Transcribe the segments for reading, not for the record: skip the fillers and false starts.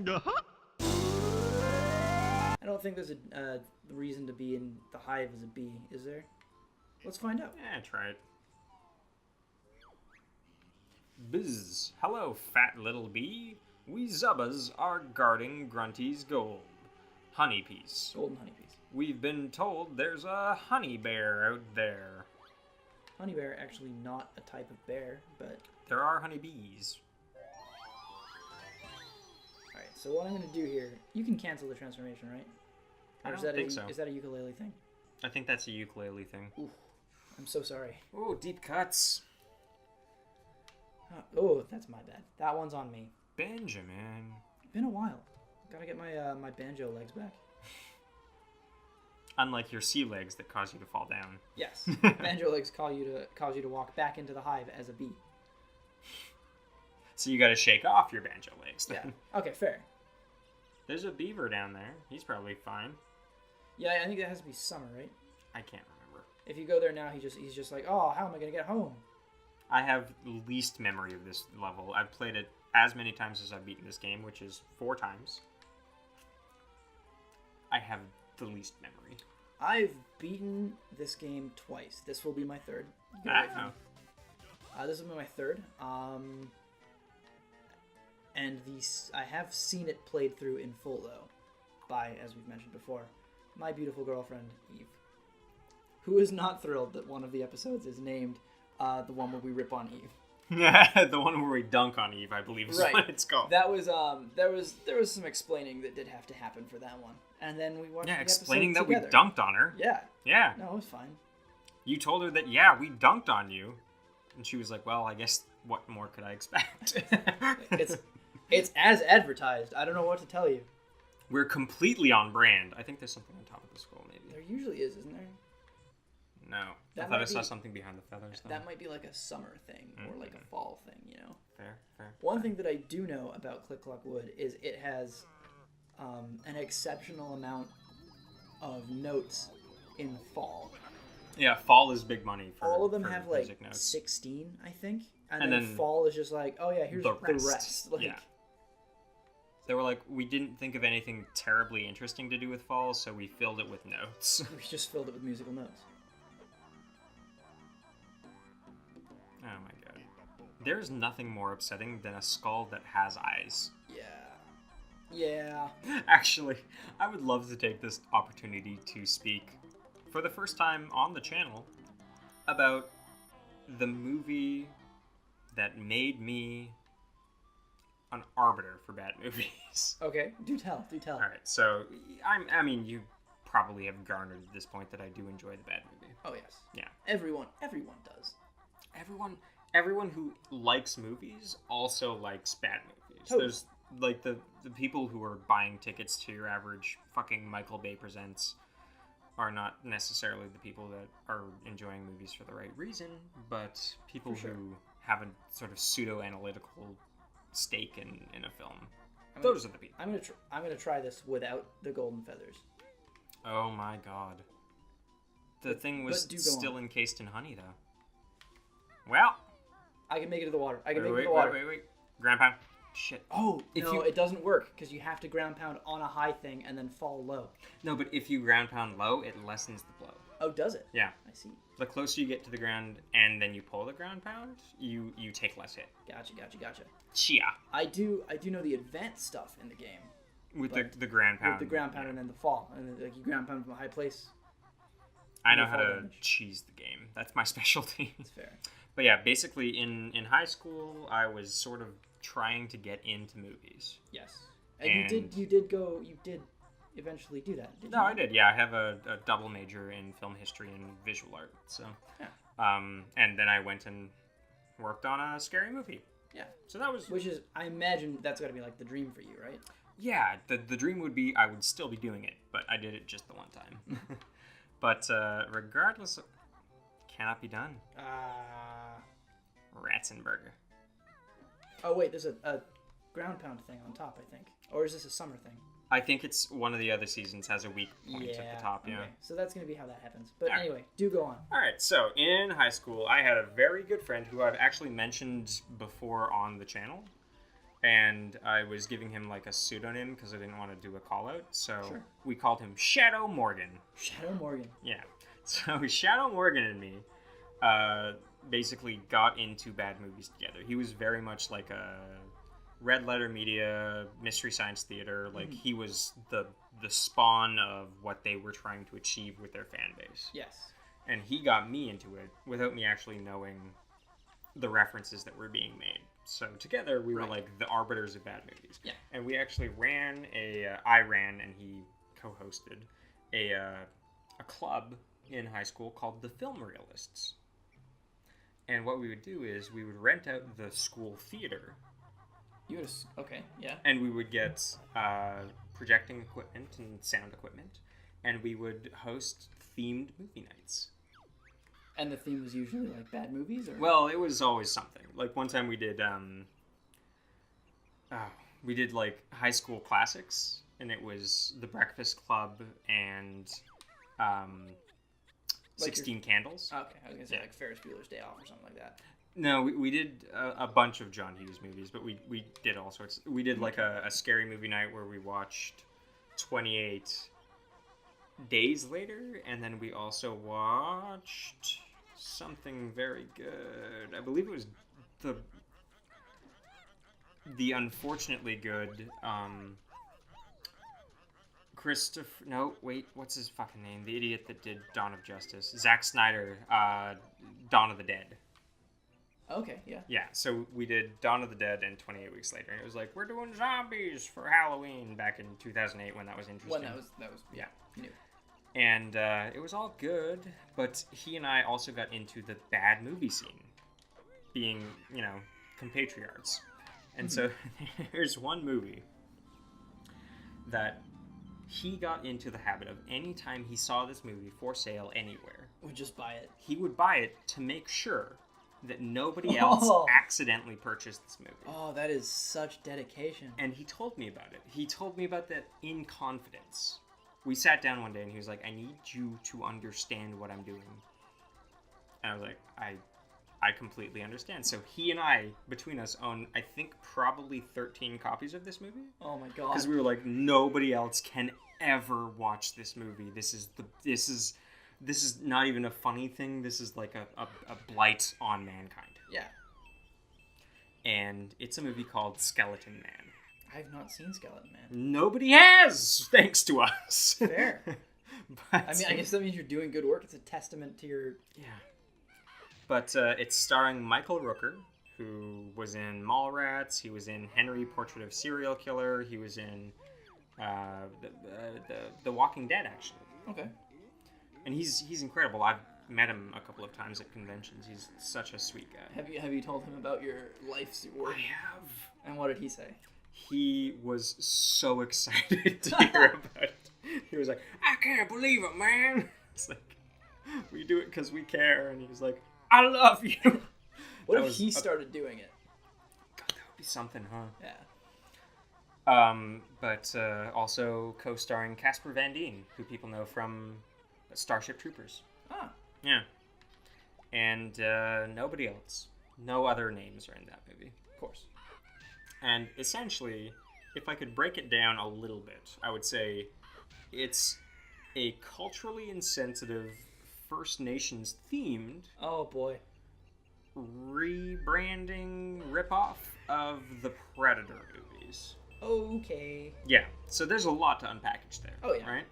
I don't think there's a reason to be in the hive as a bee, is there? Let's find out. Yeah, try it. Bizz. Hello, fat little bee. We Zubbas are guarding Grunty's gold. Honey piece. Golden honeybees. We've been told there's a honey bear out there. Honey bear, actually not a type of bear, but... There are honeybees. Alright, so what I'm going to do here... You can cancel the transformation, right? I don't think so. Is that a ukulele thing? I think that's a ukulele thing. Ooh, I'm so sorry. Ooh, deep cuts. Oh, that's my bad. That one's on me. Benjamin. Been a while. Gotta get my my banjo legs back. Unlike your sea legs that cause you to fall down. Yes, banjo legs cause you to walk back into the hive as a bee. So you got to shake off your banjo legs then. Yeah. Okay, fair. There's a beaver down there. He's probably fine. Yeah, I think that has to be summer, right? I can't remember. If you go there now, he's just like, oh, how am I gonna get home? I have least memory of this level. I've played it as many times as I've beaten this game, which is 4 times. I have the least memory. I've beaten this game twice. This will be my third. This will be my third. And I have seen it played through in full, though, by, as we've mentioned before, my beautiful girlfriend, Eve, who is not thrilled that one of the episodes is named the one where we rip on Eve. The one where we dunk on Eve, I believe is what it's called. That was there was some explaining that did have to happen for that one, and then we watched. Yeah, explaining that together. we dunked on her. Yeah. Yeah. No, it was fine. You told her that we dunked on you, and she was like, "Well, I guess what more could I expect?" It's as advertised. I don't know what to tell you. We're completely on brand. I think there's something on top of the skull, maybe. There usually is, isn't there? No. I thought I saw something behind the feathers, though. That might be like a summer thing, or like a fall thing, you know? Fair. One thing that I do know about Click Clock Wood is it has an exceptional amount of notes in fall. Yeah, fall is big money for all of them have like notes. 16, I think. And then fall is just like, oh yeah, here's the rest. Like, yeah. They were like, we didn't think of anything terribly interesting to do with fall, so we filled it with notes. We just filled it with musical notes. Oh my god. There's nothing more upsetting than a skull that has eyes. Yeah. Actually, I would love to take this opportunity to speak, for the first time on the channel, about the movie that made me an arbiter for bad movies. Okay, do tell. Alright, so, I mean, you probably have garnered at this point that I do enjoy the bad movie. Oh, yes. Yeah. Everyone does. Everyone who likes movies also likes bad movies. Totally. There's, like, the people who are buying tickets to your average fucking Michael Bay Presents are not necessarily the people that are enjoying movies for the right reason, but people who have a sort of pseudo-analytical stake in a film. Those are the people. I'm gonna try this without the golden feathers. Oh my god. The thing was still encased in honey, though. Well, I can make it to the water. Wait. Ground pound. Shit. Oh, it doesn't work because you have to ground pound on a high thing and then fall low. No, but if you ground pound low, it lessens the blow. Oh, does it? Yeah. I see. The closer you get to the ground and then you pull the ground pound, you take less hit. Gotcha. Chia. I do know the advanced stuff in the game. With the ground pound. With the ground pound and then the fall. And then, like, you ground pound from a high place. I know how to cheese the game. That's my specialty. That's fair. But yeah, basically in high school, I was sort of trying to get into movies. Yes. And you did eventually do that, didn't you? No, I did. Yeah, I have a double major in film history and visual art. So, yeah. And then I went and worked on a scary movie. Yeah. So that was... Which is, I imagine that's got to be like the dream for you, right? Yeah, the dream would be I would still be doing it, but I did it just the one time. But regardless, cannot be done. Ratzenberger. Oh wait, there's a ground pound thing on top, I think. Or is this a summer thing? I think it's one of the other seasons has a weak point at the top, yeah. Okay. So that's going to be how that happens. But anyway, do go on. Alright, so in high school, I had a very good friend who I've actually mentioned before on the channel. and I was giving him like a pseudonym because I didn't want to do a call out. So Sure. we called him Shadow Morgan. Shadow Morgan. Yeah. So Shadow Morgan and me basically got into bad movies together. He was very much like a Red Letter Media, Mystery Science Theater. Like he was the spawn of what they were trying to achieve with their fan base. Yes. And he got me into it without me actually knowing the references that were being made. So together we were like the arbiters of bad movies. Yeah. And we actually ran I ran and he co-hosted a club in high school called the Film Realists. And what we would do is we would rent out the school theater. Okay, yeah. And we would get projecting equipment and sound equipment, and we would host themed movie nights. And the theme was usually like bad movies, or well, it was always something. Like one time we did like high school classics, and it was The Breakfast Club and 16 Candles. Okay, I was gonna say like Ferris Bueller's Day Off or something like that. No, we did a bunch of John Hughes movies, but we did all sorts. We did like a scary movie night where we watched 28 Days Later, and then we also watched something very good. I believe it was the unfortunately good Christopher. No, wait, what's his fucking name? The idiot that did Dawn of Justice. Zack Snyder. Dawn of the Dead. Okay, yeah. Yeah, so we did Dawn of the Dead and 28 Weeks Later. And it was like, we're doing zombies for Halloween back in 2008 when that was interesting. When that was yeah, new. And it was all good, but he and I also got into the bad movie scene, being, compatriots. And so there's one movie that he got into the habit of anytime he saw this movie for sale anywhere. Would just buy it. He would buy it to make sure that nobody else accidentally purchased this movie. Oh, that is such dedication. And he told me about it. He told me about that in confidence. We sat down one day and he was like, I need you to understand what I'm doing. And I was like, I completely understand. So he and I, between us, own, I think, probably 13 copies of this movie. Oh my god. Because we were like, nobody else can ever watch this movie. This is not even a funny thing. This is like a blight on mankind. Yeah. And it's a movie called Skeleton Man. I've not seen Skeleton Man. Nobody has, thanks to us. Fair. But, I mean, I guess that means you're doing good work. It's a testament to your... Yeah. But it's starring Michael Rooker, who was in Mallrats. He was in Henry, Portrait of a Serial Killer. He was in The Walking Dead, actually. Okay. And he's incredible. I've met him a couple of times at conventions. He's such a sweet guy. Have you told him about your life's work? I have. And what did he say? He was so excited to hear about it. He was like, I can't believe it, man. It's like, we do it because we care. And he was like, I love you. What if he started doing it? God, that would be something, huh? Yeah. But also co-starring Casper Van Dien, who people know from Starship Troopers. Ah. Yeah. And nobody else. No other names are in that movie. Of course. And essentially, if I could break it down a little bit, I would say it's a culturally insensitive, First Nations themed... Oh, boy. ...rebranding ripoff of the Predator movies. Okay. Yeah, so there's a lot to unpackage there. Oh, yeah. Right?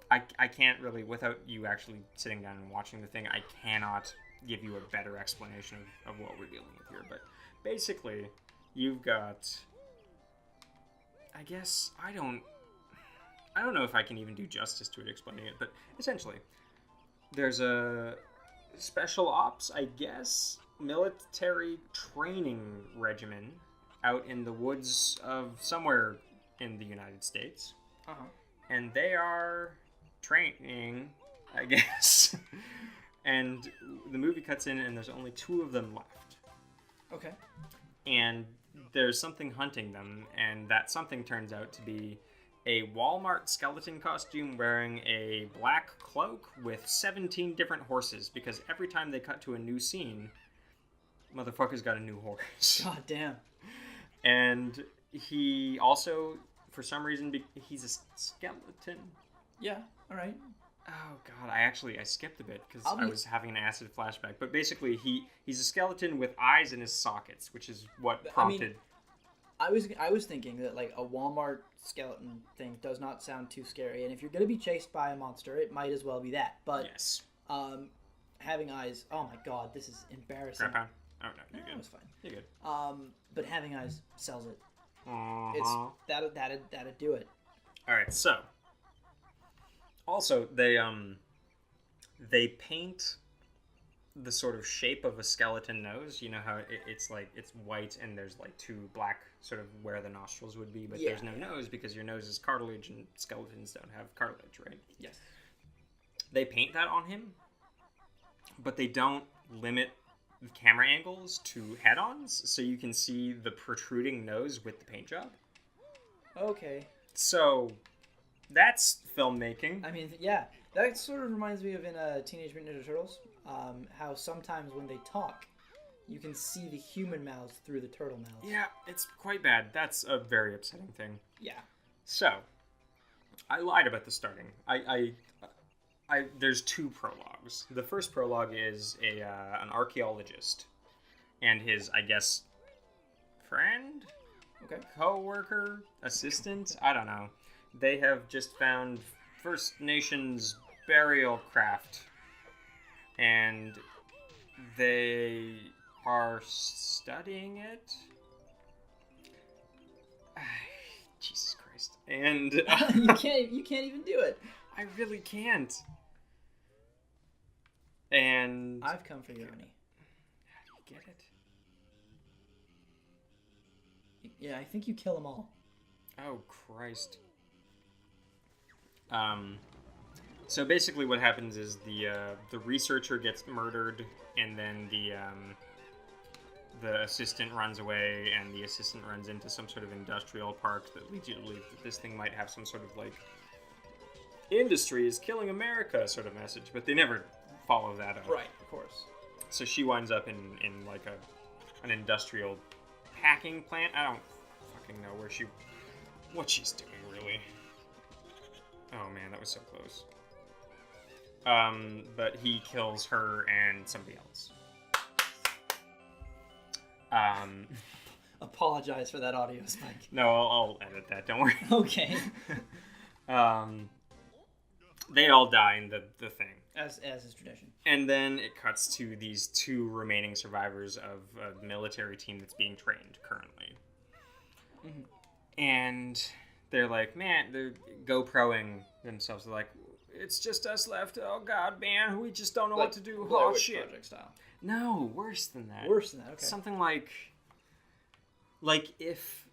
I can't really, without you actually sitting down and watching the thing, I cannot give you a better explanation of what we're dealing with here. But basically, you've got... I guess, I don't know if I can even do justice to it explaining it, but essentially, there's a special ops, I guess, military training regimen out in the woods of somewhere in the United States. Uh-huh. And they are training, I guess. And the movie cuts in and there's only 2 of them left. Okay. And there's something hunting them, and that something turns out to be a Walmart skeleton costume wearing a black cloak with 17 different horses, because every time they cut to a new scene, Motherfucker's got a new horse. God damn. And he also, for some reason, he's a skeleton. Yeah, alright. Oh god, I skipped a bit because I was having an acid flashback. But basically, he's a skeleton with eyes in his sockets, which is what prompted. I was thinking that like a Walmart skeleton thing does not sound too scary, and if you're gonna be chased by a monster, it might as well be that. But yes, having eyes. Oh my god, this is embarrassing. Grandpa? Oh no, you're good. It's fine. You're good. But having eyes sells it. Uh-huh. It's that'd do it. All right, so. Also, they paint the sort of shape of a skeleton nose. You know how it's like it's white and there's like two black sort of where the nostrils would be, but there's no nose because your nose is cartilage and skeletons don't have cartilage, right? Yes. They paint that on him, but they don't limit the camera angles to head-ons, so you can see the protruding nose with the paint job. Okay. So. That's filmmaking. I mean, yeah, that sort of reminds me of in Teenage Mutant Ninja Turtles, how sometimes when they talk, you can see the human mouths through the turtle mouths. Yeah, it's quite bad. That's a very upsetting thing. Yeah. So, I lied about the starting. There's two prologues. The first prologue is an archaeologist and his, I guess, friend, co-worker, assistant. I don't know. They have just found First Nations burial craft, and they are studying it. Jesus Christ! And you can't even do it. I really can't. And I've come for your money. How do you get it? Yeah, I think you kill them all. Oh Christ. So basically what happens is the researcher gets murdered, and then the assistant runs away, and the assistant runs into some sort of industrial park that leads you to believe that this thing might have some sort of like industry is killing America sort of message, but they never follow that up. Right, of course. So she winds up in like an industrial packing plant. I don't fucking know what she's doing really. Oh man, that was so close. But he kills her and somebody else. Apologize for that audio spike. No, I'll edit that. Don't worry. Okay. They all die in the thing. As is tradition. And then it cuts to these two remaining survivors of a military team that's being trained currently. Mm-hmm. And they're like, man, they're GoProing themselves. They're like, it's just us left. Oh, God, man, we just don't know what to do. Oh, shit. Project style. No, worse than that. Worse than that, okay. Something like if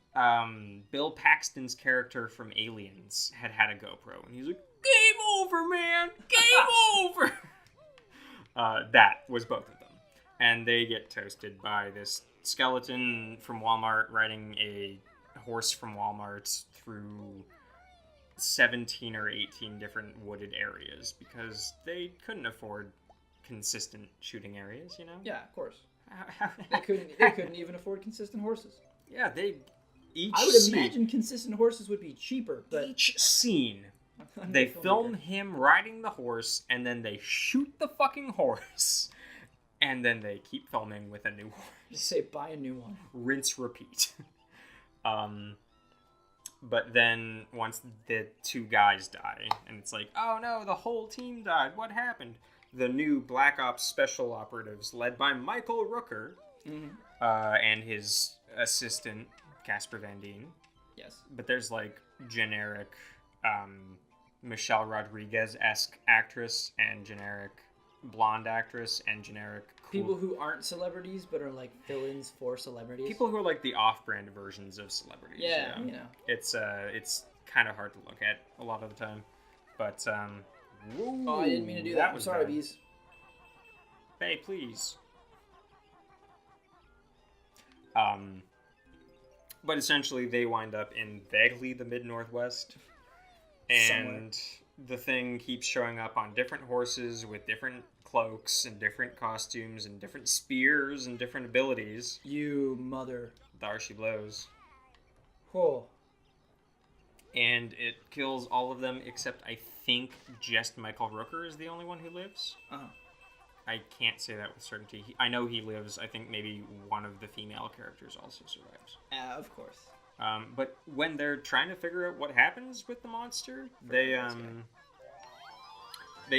Bill Paxton's character from Aliens had a GoPro, and he's like, game over, man! Game over! That was both of them. And they get toasted by this skeleton from Walmart riding a horse from Walmart through 17 or 18 different wooded areas because they couldn't afford consistent shooting areas, you know? Yeah, of course. They couldn't even afford consistent horses. Yeah, I would imagine consistent horses would be cheaper, but each scene they film him riding the horse, and then they shoot the fucking horse, and then they keep filming with a new horse. Just say, buy a new one. Rinse, repeat. But then once the two guys die, and it's like, oh no, the whole team died. What happened? The new Black Ops Special Operatives, led by Michael Rooker, and his assistant, Casper Van Dien. Yes. But there's like generic Michelle Rodriguez-esque actress and generic blonde actress and generic people who aren't celebrities but are like fill-ins for celebrities. People who are like the off-brand versions of celebrities. Yeah, you know. It's kind of hard to look at a lot of the time. But whoa, oh, I didn't mean to do that. I'm sorry, bees. Hey, please. But essentially, they wind up in vaguely the mid-northwest, and the thing keeps showing up on different horses with different cloaks and different costumes and different spears and different abilities. You mother. There she blows. Whoa. And it kills all of them except I think just Michael Rooker is the only one who lives. Uh-huh. I can't say that with certainty. I know he lives. I think maybe one of the female characters also survives. Of course. But when they're trying to figure out what happens with the monster, they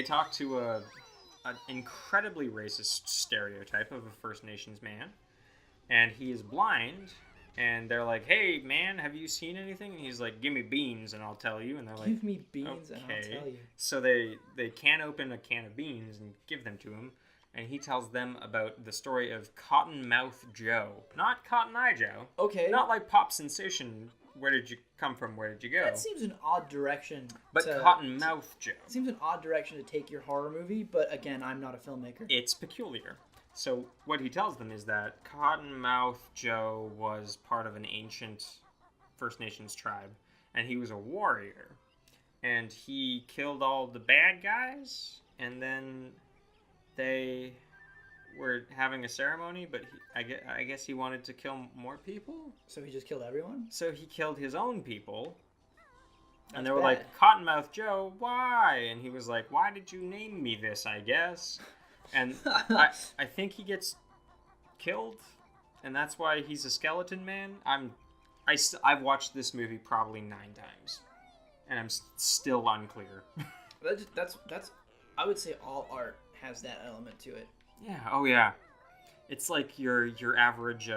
talk to an incredibly racist stereotype of a First Nations man, and he is blind. And they're like, "Hey, man, have you seen anything?" And he's like, "Give me beans, and I'll tell you." And they're like, "Give me beans, and I'll tell you." So they can open a can of beans and give them to him, and he tells them about the story of Cottonmouth Joe, not Cotton Eye Joe. Okay. Not like pop sensation. Where did you come from? Where did you go? That seems an odd direction. But Cottonmouth Joe. It seems an odd direction to take your horror movie. But again, I'm not a filmmaker. It's peculiar. So what he tells them is that Cottonmouth Joe was part of an ancient First Nations tribe, and he was a warrior, and he killed all the bad guys, and then they were having a ceremony, but I guess he wanted to kill more people. So he just killed everyone? So he killed his own people. That's and they were bad. like, "Cottonmouth Joe, why?" And he was like, "Why did you name me this, I guess?" And I think he gets killed, and that's why he's a skeleton man. I've watched this movie probably 9 times, and I'm still unclear. That's I would say all art has that element to it. Yeah. Oh yeah. It's like your average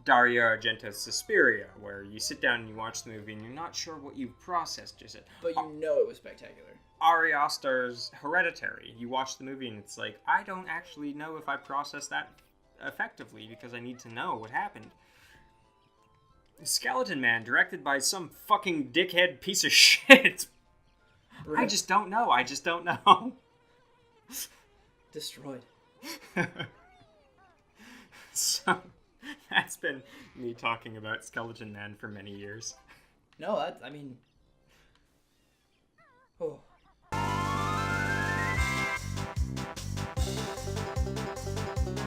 Dario Argento Suspiria, where you sit down and you watch the movie and you're not sure what you've processed just yet. But you know it was spectacular. Ari Aster's Hereditary. You watch the movie and it's like, I don't actually know if I processed that effectively because I need to know what happened. Skeleton Man, directed by some fucking dickhead piece of shit. Right. I just don't know. Destroyed. So, that's been me talking about Skeleton Man for many years. No, I mean... Oh.